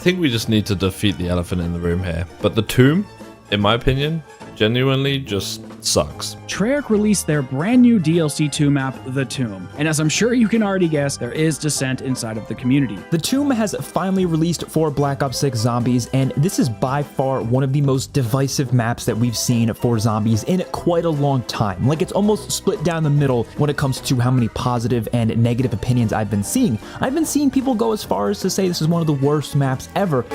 think we just need to defeat the elephant in the room here. But the tomb, in my opinion, genuinely just sucks. Treyarch released their brand new DLC 2 map, The Tomb, and as I'm sure you can already guess, there is dissent inside of the community. The Tomb has finally released for Black Ops 6 Zombies, and this is by far one of the most divisive maps that we've seen for zombies in quite a long time. Like, it's almost split down the middle when it comes to how many positive and negative opinions I've been seeing. I've been seeing people go as far as to say this is one of the worst maps ever.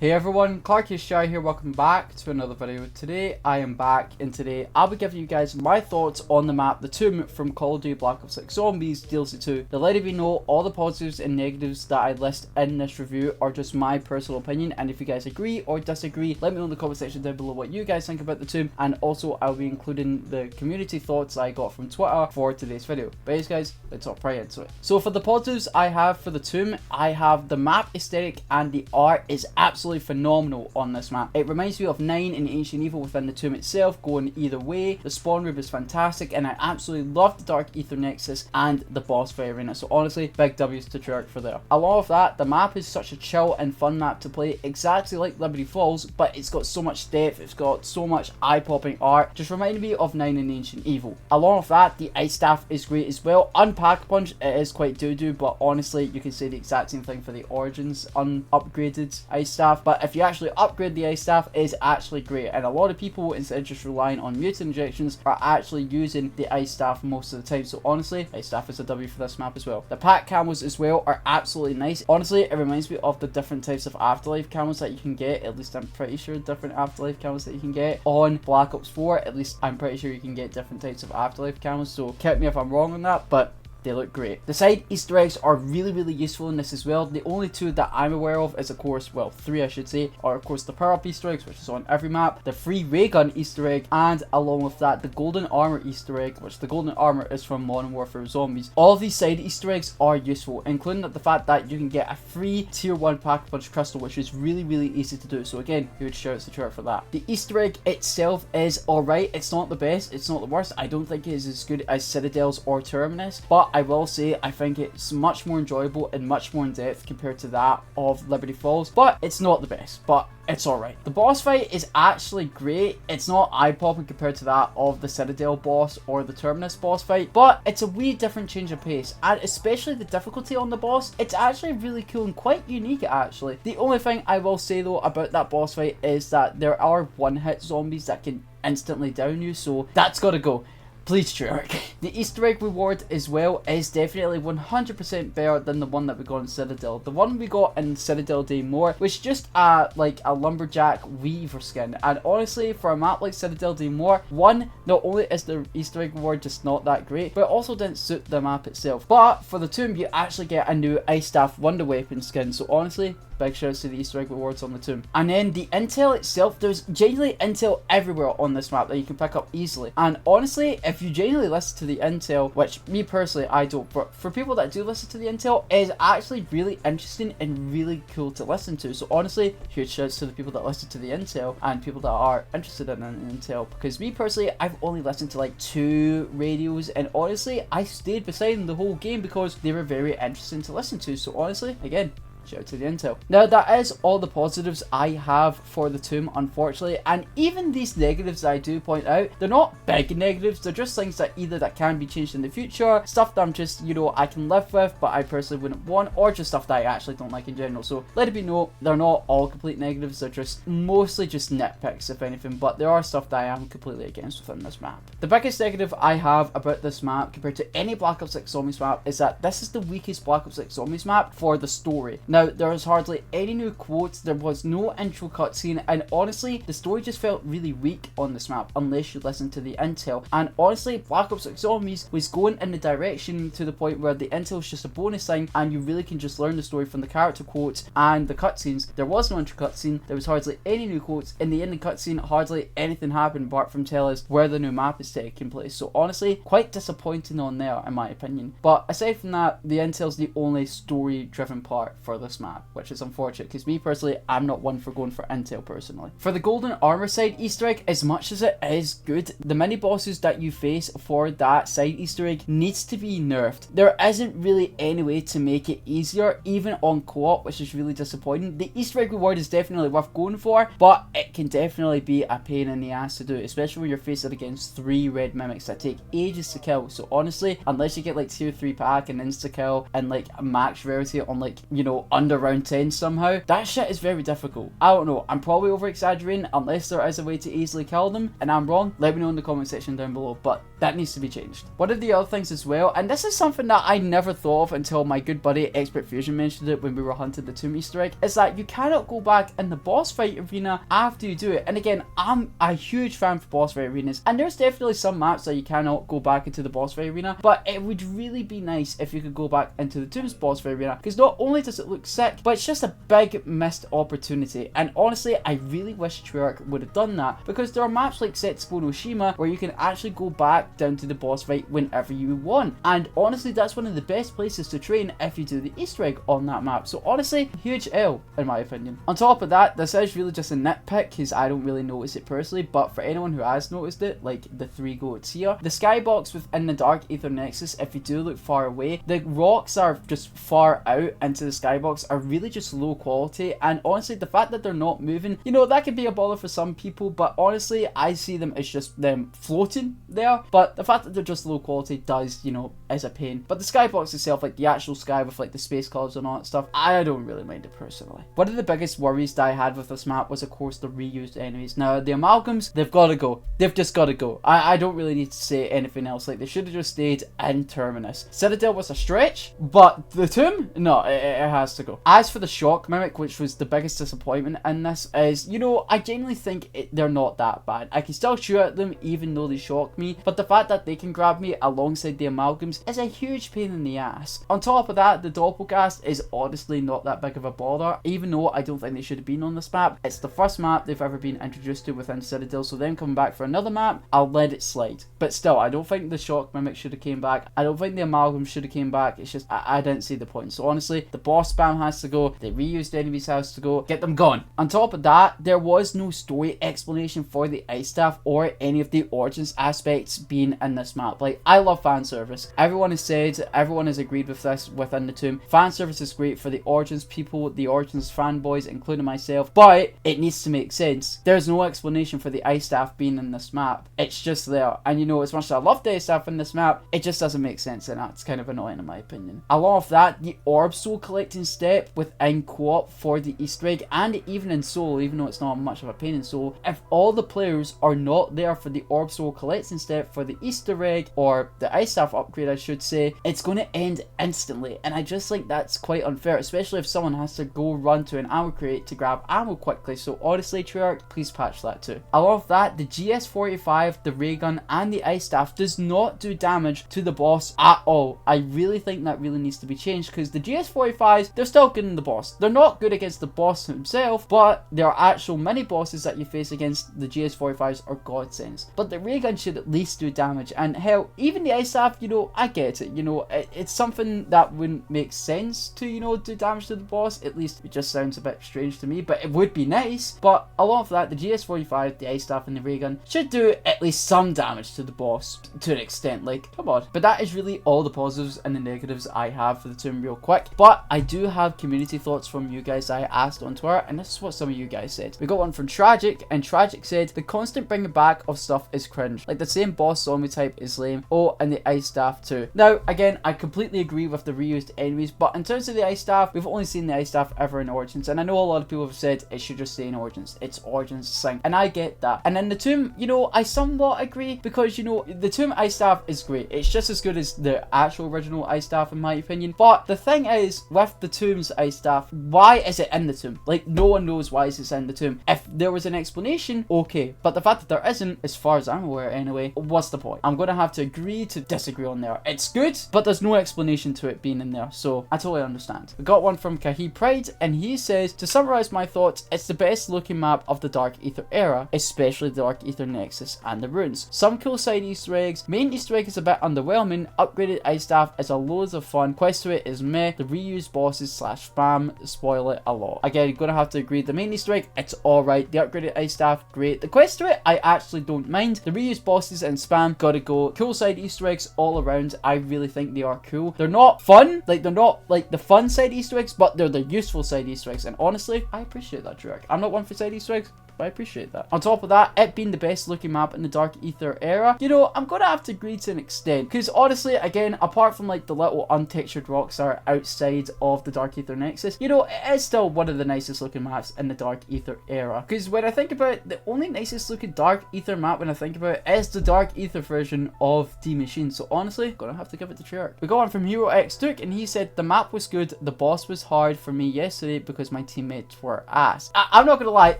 Hey everyone, Clarkieshy here, welcome back to another video. Today I am back, and today I'll be giving you guys my thoughts on the map The Tomb from Call of Duty Black Ops 6 Zombies DLC 2. To let you know, all the positives and negatives that I list in this review are just my personal opinion, and if you guys agree or disagree, let me know in the comment section down below what you guys think about The Tomb, and also I'll be including the community thoughts I got from Twitter for today's video. But anyways guys, let's hop right into it. So for the positives I have for The Tomb, I have the map aesthetic and the art is absolutely phenomenal on this map. It reminds me of 9 and Ancient Evil within the tomb itself, going either way. The spawn room is fantastic, and I absolutely love the Dark Aether Nexus and the boss fight arena. So honestly, big W's to Treyarch for there. Along with that, the map is such a chill and fun map to play, exactly like Liberty Falls, but it's got so much depth, it's got so much eye-popping art, just reminded me of 9 and Ancient Evil. Along with that, the ice staff is great as well. Unpack-a-Punch, it is quite doo-doo, but honestly, you can say the exact same thing for the Origins upgraded ice staff. But if you actually upgrade the ice staff, it is actually great, and a lot of people, instead of just relying on mutant injections, are actually using the ice staff most of the time. So honestly, ice staff is a W for this map as well. The pack camos as well are absolutely nice. Honestly, it reminds me of the different types of Afterlife camos that you can get. At least I'm pretty sure different Afterlife camos that you can get on Black Ops 4. At least I'm pretty sure you can get different types of Afterlife camos, so correct me if I'm wrong on that, but they look great. The side Easter eggs are really useful in this as well. The only two that I'm aware of is, of course, well, 3 I should say, are of course the power up Easter eggs, which is on every map, the free ray gun Easter egg, and along with that, the golden armor Easter egg, which the golden armor is from Modern Warfare Zombies. All of these side Easter eggs are useful, including the fact that you can get a free tier 1 Pack-a-Punch crystal, which is really easy to do. So again, huge shouts to Treyarch for that. The Easter egg itself is alright. It's not the best, it's not the worst. I don't think it is as good as Citadel's or Terminus, but I will say I think it's much more enjoyable and much more in depth compared to that of Liberty Falls, but it's not the best, but it's alright. The boss fight is actually great. It's not eye-popping compared to that of the Citadel boss or the Terminus boss fight, but it's a wee different change of pace, and especially the difficulty on the boss, it's actually really cool and quite unique actually. The only thing I will say though about that boss fight is that there are one-hit zombies that can instantly down you, so that's gotta go. Please, Treyarch. The Easter egg reward as well is definitely 100% better than the one that we got in Citadel. The one we got in Citadel Daymore was just like a lumberjack weaver skin, and honestly, for a map like Citadel Daymore, one, not only is the Easter egg reward just not that great, but it also didn't suit the map itself. But for the Tomb, you actually get a new ice staff wonder weapon skin, so honestly, big shouts to the Easter egg rewards on the Tomb. And then the intel itself, there's genuinely intel everywhere on this map that you can pick up easily. And honestly, if you genuinely listen to the intel, which me personally I don't, but for people that do listen to the intel, it is actually really interesting and really cool to listen to. So honestly, huge shouts to the people that listen to the intel and people that are interested in intel, because me personally, I've only listened to like 2 radios, and honestly, I stayed beside them the whole game because they were very interesting to listen to. So honestly, again, shout out to the intel. Now that is all the positives I have for the Tomb, unfortunately, and even these negatives that I do point out, they're not big negatives, they're just things that either that can be changed in the future, stuff that I'm just, you know, I can live with but I personally wouldn't want, or just stuff that I actually don't like in general. So let it be known, they're not all complete negatives, they're just mostly just nitpicks if anything, but there are stuff that I am completely against within this map. The biggest negative I have about this map compared to any Black Ops 6 Zombies map is that this is the weakest Black Ops 6 Zombies map for the story. Now, there was hardly any new quotes, there was no intro cutscene, and honestly, the story just felt really weak on this map unless you listen to the intel. And honestly, Black Ops 6 Zombies was going in the direction to the point where the intel is just a bonus thing, and you really can just learn the story from the character quotes and the cutscenes. There was no intro cutscene, there was hardly any new quotes. In the ending cutscene, hardly anything happened apart from tell us where the new map is taking place. So honestly, quite disappointing on there in my opinion. But aside from that, the intel's the only story driven part for for this map, which is unfortunate because me personally, I'm not one for going for intel personally. For the golden armor side Easter egg, as much as it is good, the mini bosses that you face for that side Easter egg needs to be nerfed. There isn't really any way to make it easier, even on co-op, which is really disappointing. The Easter egg reward is definitely worth going for, but it can definitely be a pain in the ass to do, especially when you're facing against 3 red mimics that take ages to kill. So honestly, unless you get like tier 3 pack and insta kill and like a max rarity on like, you know, under round 10 somehow, that shit is very difficult. I don't know, I'm probably over exaggerating unless there is a way to easily kill them, and I'm wrong, let me know in the comment section down below, but that needs to be changed. One of the other things as well, and this is something that I never thought of until my good buddy Expert Fusion mentioned it when we were hunting the tomb Easter egg, is that you cannot go back in the boss fight arena after you do it. And again, I'm a huge fan for boss fight arenas, and there's definitely some maps that you cannot go back into the boss fight arena, but it would really be nice if you could go back into the tomb's boss fight arena, because not only does it look sick, but it's just a big missed opportunity. And honestly, I really wish Treyarch would have done that, because there are maps like Setsubo no Shima where you can actually go back down to the boss fight whenever you want, and honestly that's one of the best places to train if you do the Easter egg on that map. So honestly, huge L in my opinion. On top of that, this is really just a nitpick because I don't really notice it personally, but for anyone who has noticed it, like the 3 goats here, the skybox within the Dark Aether Nexus, if you do look far away, the rocks are just far out into the skybox are really just low quality, and honestly the fact that they're not moving, you know, that could be a bother for some people, but honestly I see them as just them floating there, but the fact that they're just low quality does, you know, is a pain. But the skybox itself, like the actual sky with like the space clouds and all that stuff, I don't really mind it personally. One of the biggest worries that I had with this map was of course the reused enemies. Now the amalgams, they've got to go. They've just got to go. I don't really need to say anything else. Like they should have just stayed in Terminus. Citadel was a stretch, but the tomb, no, it has to go. As for the shock mimic, which was the biggest disappointment in this, is, you know, I genuinely think they're not that bad. I can still shoot at them even though they shock me, but the fact that they can grab me alongside the amalgams is a huge pain in the ass. On top of that, the Doppelgast is honestly not that big of a bother, even though I don't think they should have been on this map. It's the first map they've ever been introduced to within Citadel, so them coming back for another map, I'll let it slide. But still, I don't think the shock mimic should have came back. I don't think the amalgam should have came back. It's just, I didn't see the point. So honestly, the boss spam has to go, the reused enemies has to go, get them gone. On top of that, there was no story explanation for the ice staff or any of the Origins aspects being in this map. Like, I love fan service. Everyone has said, everyone has agreed with this within the tomb. Fan service is great for the Origins people, the Origins fanboys, including myself, but it needs to make sense. There's no explanation for the ice staff being in this map. It's just there. And you know, as much as I love the ice staff in this map, it just doesn't make sense, and that's kind of annoying in my opinion. Along with that, the orb soul collecting step within co-op for the Easter egg, and even in solo, even though it's not much of a pain in solo, if all the players are not there for the orb soul collecting step for the Easter egg, or the ice staff upgrade I should say, it's going to end instantly, and I just think that's quite unfair, especially if someone has to go run to an ammo crate to grab ammo quickly. So honestly, Treyarch, please patch that too. Along with that, the GS45, the ray gun, and the ice staff does not do damage to the boss at all. I really think that really needs to be changed, because the GS45s, they're still good in the boss. They're not good against the boss himself, but there are actual mini bosses that you face against the GS45s are godsends. But the ray gun should at least do damage, and hell, even the ice staff, you know, I get it, you know, it's something that wouldn't make sense to, you know, do damage to the boss. At least it just sounds a bit strange to me, but it would be nice. But along with that, the GS45, the ice staff, and the ray gun should do at least some damage to the boss to an extent, like, come on. But that is really all the positives and the negatives I have for the tomb real quick. But I do have community thoughts from you guys I asked on Twitter, and this is what some of you guys said. We got one from Tragic, and Tragic said, the constant bringing back of stuff is cringe. Like the same boss zombie type is lame. Oh, and the ice staff too. Now, again, I completely agree with the reused enemies, but in terms of the ice staff, we've only seen the ice staff ever in Origins, and I know a lot of people have said it should just stay in Origins. It's Origins thing, and I get that. And in the tomb, you know, I somewhat agree, because, you know, the tomb ice staff is great. It's just as good as the actual original ice staff in my opinion. But the thing is, with the tomb's ice staff, why is it in the tomb? Like, no one knows why it's in the tomb. If there was an explanation, okay, but the fact that there isn't, as far as I'm aware anyway, what's the point? I'm gonna have to agree to disagree on there. It's good, but there's no explanation to it being in there, so I totally understand. We got one from Kahi Pride, and he says, to summarize my thoughts, it's the best looking map of the Dark Aether era, especially the Dark Aether Nexus and the runes. Some cool side Easter eggs, main Easter egg is a bit underwhelming, upgraded ice staff is a loads of fun, quest to it is meh, the reused bosses bosses slash spam spoil it a lot. Again, gonna have to agree, the main Easter egg, it's alright. The upgraded ice staff, great. The quest to it, I actually don't mind. The reused bosses and spam, gotta go. Cool side Easter eggs all around. I really think they are cool. They're not fun, like they're not like the fun side Easter eggs, but they're the useful side Easter eggs, and honestly, I appreciate that, Treyarch. I'm not one for side Easter eggs, but I appreciate that. On top of that, it being the best looking map in the Dark Aether era, you know, I'm gonna have to agree to an extent, because honestly, again, apart from like the little untextured rocks that are outside of the Dark Aether Nexus, you know, it is still one of the nicest looking maps in the Dark Aether era. Because when I think about it, the only nicest looking Dark Aether map when I think about it is the Dark Aether version of D Machine. So honestly, gonna have to give it to Treyarch. We got one from Hero X Duke, and he said the map was good, the boss was hard for me yesterday because my teammates were ass. I'm not gonna lie,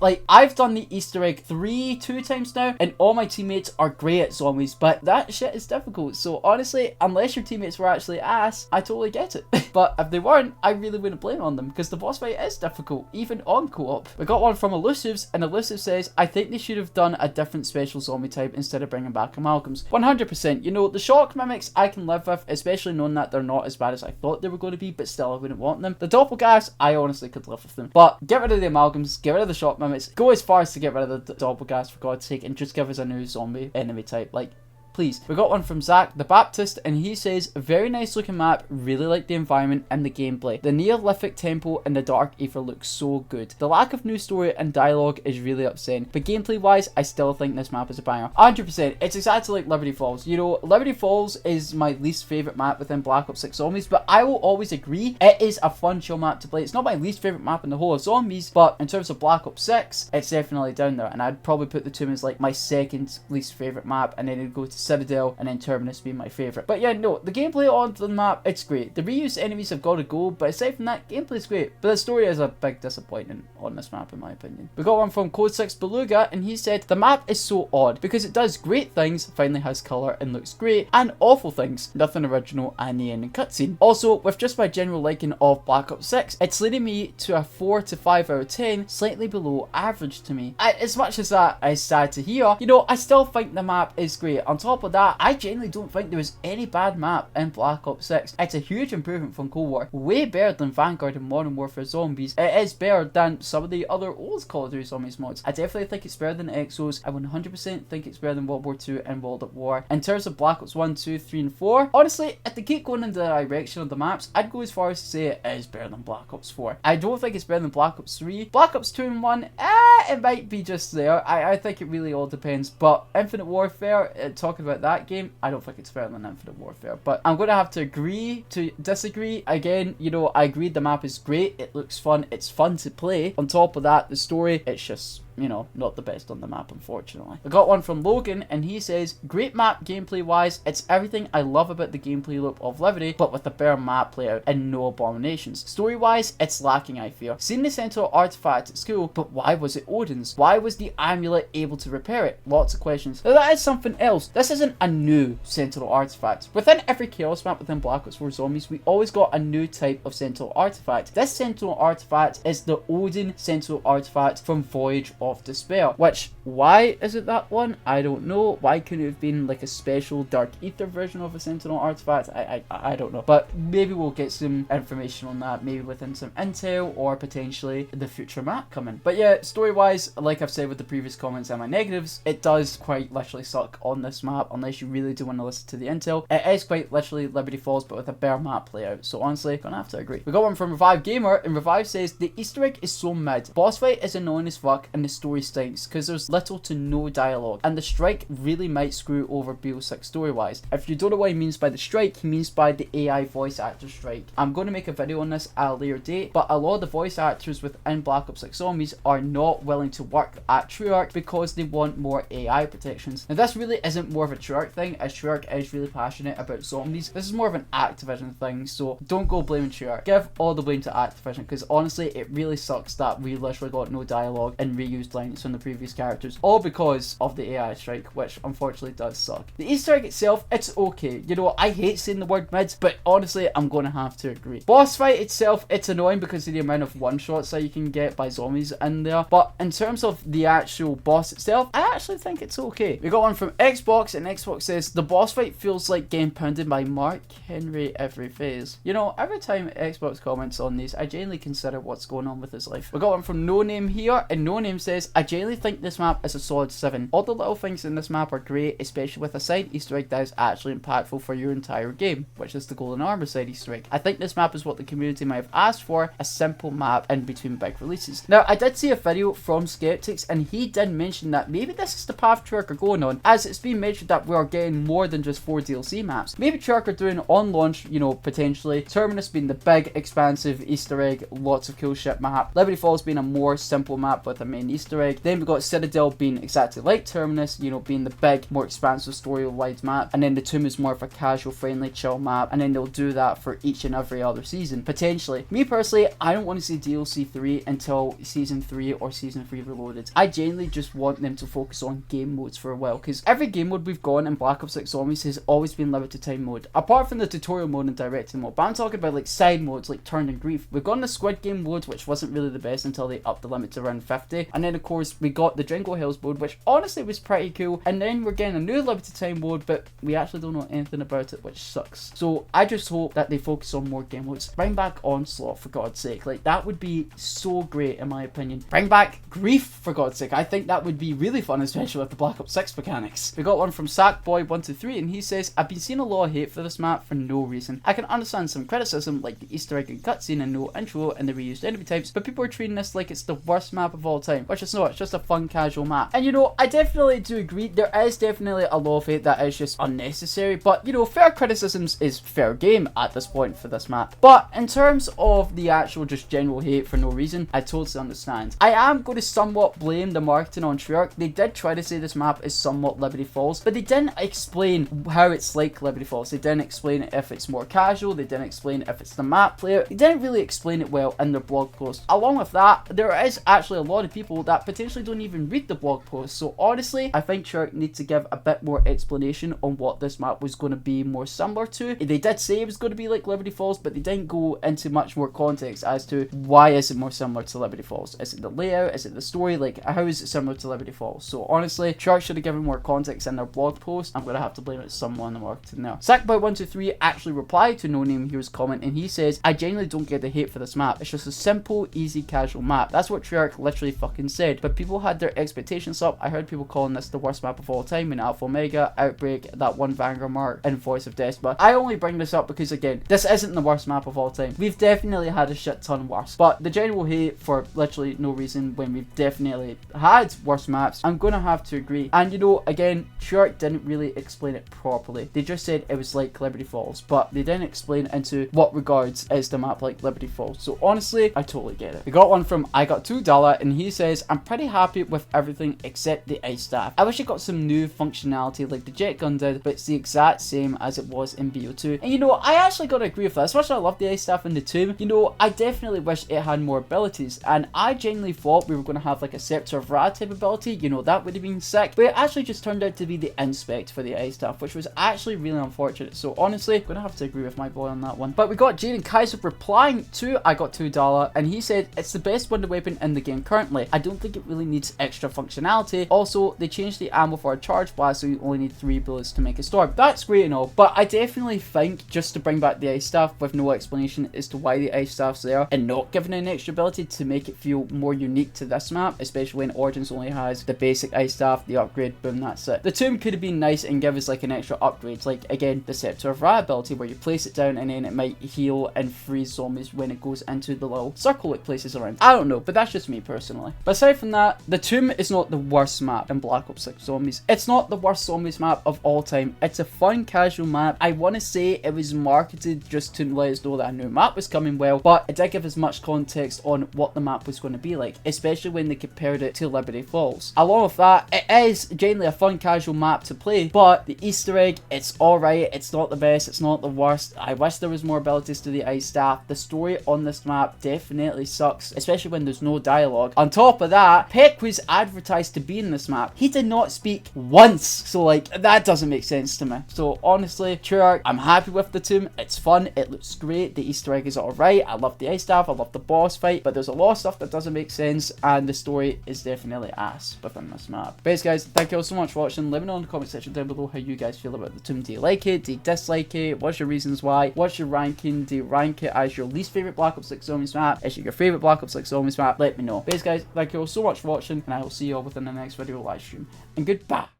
like I've done the Easter egg two times now, and all my teammates are great at zombies, but that shit is difficult. So honestly, unless your teammates were actually ass, I totally get it. But if they weren't, I really wouldn't blame on them, because the boss fight is difficult, even on co-op. We got one from Elusives, and Elusive says, I think they should have done a different special zombie type instead of bringing back amalgams. 100%, you know, the shock mimics I can live with, especially knowing that they're not as bad as I thought they were going to be, but still I wouldn't want them. The doppelgangers, I honestly could live with them. But get rid of the amalgams, get rid of the shock mimics, go as far as to get rid of the doppelgangers for God's sake, and just give us a new zombie enemy type. Like, please. We got one from Zach the Baptist, and he says, very nice looking map, really like the environment and the gameplay. The Neolithic temple and the Dark Aether look so good. The lack of new story and dialogue is really upsetting, but gameplay wise, I still think this map is a banger. 100%, it's exactly like Liberty Falls. You know, Liberty Falls is my least favourite map within Black Ops 6 Zombies, but I will always agree, it is a fun chill map to play. It's not my least favourite map in the whole of Zombies, but in terms of Black Ops 6, it's definitely down there, and I'd probably put the Tomb as like my second least favourite map, and then it'd go to Citadel, and then Terminus being my favourite. But yeah, no, the gameplay on the map, it's great. The reused enemies have got to go, but aside from that, gameplay's great. But the story is a big disappointment on this map, in my opinion. We got one from Code 6 Beluga, and he said, the map is so odd, because it does great things, finally has colour and looks great, and awful things, nothing original, and the ending cutscene. Also, with just my general liking of Black Ops 6, it's leading me to a 4 to 5 out of 10, slightly below average to me. As much as that is sad to hear, you know, I still think the map is great. On top of that, I genuinely don't think there was any bad map in Black Ops 6. It's a huge improvement from Cold War, way better than Vanguard and Modern Warfare Zombies. It is better than some of the other old Call of Duty Zombies mods. I definitely think it's better than Exos. I 100% think it's better than World War 2 and World at War. In terms of Black Ops 1, 2, 3, and 4, honestly, if they keep going in the direction of the maps, I'd go as far as to say it is better than Black Ops 4. I don't think it's better than Black Ops 3. Black Ops 2 and 1, it might be just there. I think it really all depends. But Infinite Warfare, talking about that game, I don't think it's better than Infinite Warfare. But I'm going to have to agree to disagree. Again, you know, I agree the map is great. It looks fun. It's fun to play. On top of that, the story, it's just, you know, not the best on the map, unfortunately. I got one from Logan, and he says, great map gameplay wise, it's everything I love about the gameplay loop of Liberty, but with a better map layout and no abominations. Story wise, it's lacking, I fear. Seen the Sentinel artifact at school, but why was it Odin's? Why was the amulet able to repair it? Lots of questions. Now that is something else. This isn't a new Sentinel artifact. Within every Chaos map within Black Ops 4 Zombies, we always got a new type of Sentinel artifact. This Sentinel artifact is the Odin Sentinel artifact from Voyage of Despair, which, why is it that one? I don't know. Why couldn't it have been like a special Dark Aether version of a Sentinel artifact? I don't know, but maybe we'll get some information on that, maybe within some intel or potentially the future map coming. But yeah, story wise, like I've said with the previous comments and my negatives, it does quite literally suck on this map unless you really do want to listen to the intel. It is quite literally Liberty Falls, but with a better map layout, so honestly, gonna have to agree. We got one from Revive Gamer, and Revive says, the Easter egg is so mid. Boss fight is annoying as fuck, and the story stinks because there's little to no dialogue, and the strike really might screw over BO6 story wise. If you don't know what he means by the strike, he means by the AI voice actor strike. I'm going to make a video on this at a later date, but a lot of the voice actors within Black Ops 6 Zombies are not willing to work at Treyarch because they want more AI protections. Now this really isn't more of a Treyarch thing, as Treyarch is really passionate about zombies. This is more of an Activision thing, so don't go blaming Treyarch. Give all the blame to Activision, because honestly it really sucks that we literally got no dialogue and reused lines from the previous characters characters, all because of the AI strike, which unfortunately does suck. The Easter egg itself, it's okay. You know, I hate saying the word mids, but honestly, I'm gonna have to agree. Boss fight itself, it's annoying because of the amount of one-shots that you can get by zombies in there, but in terms of the actual boss itself, I actually think it's okay. We got one from Xbox, and Xbox says, the boss fight feels like getting pounded by Mark Henry every phase. You know, every time Xbox comments on these, I genuinely consider what's going on with his life. We got one from No Name here, and No Name says, I genuinely think this map is a solid 7. All the little things in this map are great, especially with a side Easter egg that is actually impactful for your entire game, which is the Golden Armor side Easter egg. I think this map is what the community might have asked for, a simple map in between big releases. Now, I did see a video from Skeptics, and he did mention that maybe this is the path Treyarch are going on, as it's been mentioned that we are getting more than just 4 DLC maps. Maybe Treyarch are doing on launch, you know, potentially Terminus being the big, expansive Easter egg, lots of cool shit map, Liberty Falls being a more simple map with a main Easter egg, then we got Citadel being exactly like Terminus, you know, being the big, more expansive story-wide map, and then the Tomb is more of a casual, friendly, chill map, and then they'll do that for each and every other season, potentially. Me personally, I don't want to see DLC 3 until Season 3 or Season 3 Reloaded. I genuinely just want them to focus on game modes for a while, because every game mode we've gone in Black Ops 6 Zombies has always been limited time mode, apart from the tutorial mode and directing mode, but I'm talking about like side modes like Turn and Grief. We've gone the Squid Game mode, which wasn't really the best until they upped the limit to around 50, and then of course we got the Django Hills mode, which honestly was pretty cool, and then we're getting a new limited time mode, but we actually don't know anything about it, which sucks. So I just hope that they focus on more game modes. Bring back Onslaught, for God's sake. Like, that would be so great in my opinion. Bring back Grief, for God's sake. I think that would be really fun, especially with the Black Ops 6 mechanics. We got one from Sackboy123, and he says, I've been seeing a lot of hate for this map for no reason. I can understand some criticism, like the Easter egg and cutscene and no intro and the reused enemy types, but people are treating this like it's the worst map of all time, which it's not. It's just a fun, casual map. And you know, I definitely do agree. There is definitely a lot of hate that is just unnecessary, but you know, fair criticisms is fair game at this point for this map. But in terms of the actual just general hate for no reason, I totally understand. I am going to somewhat blame the marketing on Treyarch. They did try to say this map is somewhat Liberty Falls, but they didn't explain how it's like Liberty Falls. They didn't explain if it's more casual. They didn't explain if it's the map player. They didn't really explain it well in their blog post. Along with that, there is actually a lot of people that potentially don't even read the blog post. So honestly, I think Treyarch needs to give a bit more explanation on what this map was going to be more similar to. They did say it was going to be like Liberty Falls, but they didn't go into much more context as to why is it more similar to Liberty Falls. Is it the layout? Is it the story? Like, how is it similar to Liberty Falls? So honestly, Treyarch should have given more context in their blog post. I'm going to have to blame it someone in the marketing now. Sackboy123 actually replied to No Name Hero's comment, and he says, I genuinely don't get the hate for this map. It's just a simple, easy, casual map. That's what Treyarch literally fucking said. But people had their expectations up. I heard people calling this the worst map of all time in Alpha Omega, Outbreak, that one Vanguard mark, and Voice of Despa. I only bring this up because, again, this isn't the worst map of all time. We've definitely had a shit ton worse. But the general hate for literally no reason when we've definitely had worse maps, I'm gonna have to agree. And you know, again, Treyarch didn't really explain it properly. They just said it was like Liberty Falls, but they didn't explain into what regards is the map like Liberty Falls. So honestly, I totally get it. We got one from I Got $2, and he says, I'm pretty happy with everything except the ice staff. I wish it got some new functionality like the jet gun did, but it's the exact same as it was in BO2. And you know, I actually gotta agree with that. As much as I love the ice staff in the Tomb, you know, I definitely wish it had more abilities, and I genuinely thought we were gonna have like a Scepter of Ra type ability, you know, that would have been sick, but it actually just turned out to be the Inspect for the ice staff, which was actually really unfortunate. So honestly, I'm gonna have to agree with my boy on that one. But we got Jaden Kaiser replying to I Got $2, and he said, it's the best wonder weapon in the game currently. I don't think it really needs extra functionality. Also, they changed the ammo for a charge blast, so you only need 3 bullets to make a storm. That's great and all, but I definitely think just to bring back the ice staff with no explanation as to why the ice staff's there, and not giving an extra ability to make it feel more unique to this map, especially when Origins only has the basic ice staff, the upgrade, boom, that's it. The Tomb could have been nice and give us like an extra upgrade, like again the Scepter of Ra ability where you place it down and then it might heal and freeze zombies when it goes into the little circle it places around. I don't know, but that's just me personally. But aside from that, the Tomb is not the worst map in Black Ops 6 Zombies. It's not the worst zombies map of all time. It's a fun, casual map. I want to say it was marketed just to let us know that a new map was coming well, but it did give us much context on what the map was going to be like, especially when they compared it to Liberty Falls. Along with that, it is genuinely a fun, casual map to play, but the Easter egg, it's alright. It's not the best. It's not the worst. I wish there was more abilities to the ice staff. The story on this map definitely sucks, especially when there's no dialogue. On top of that, Peck was advertising advertised to be in this map, he did not speak once. So like, that doesn't make sense to me. So honestly, Treyarch, I'm happy with the tomb. It's fun, it looks great, the Easter egg is alright, I love the ice staff, I love the boss fight, but there's a lot of stuff that doesn't make sense, and the story is definitely ass within this map. But guys, thank you all so much for watching. Let me know in the comment section down below how you guys feel about the tomb. Do you like it? Do you dislike it? What's your reasons why? What's your ranking? Do you rank it as your least favorite Black Ops 6 Zombies map? Is it your favorite Black Ops 6 Zombies map? Let me know. But guys, thank you all so much for watching, and I will see you all within the next video live stream. And goodbye.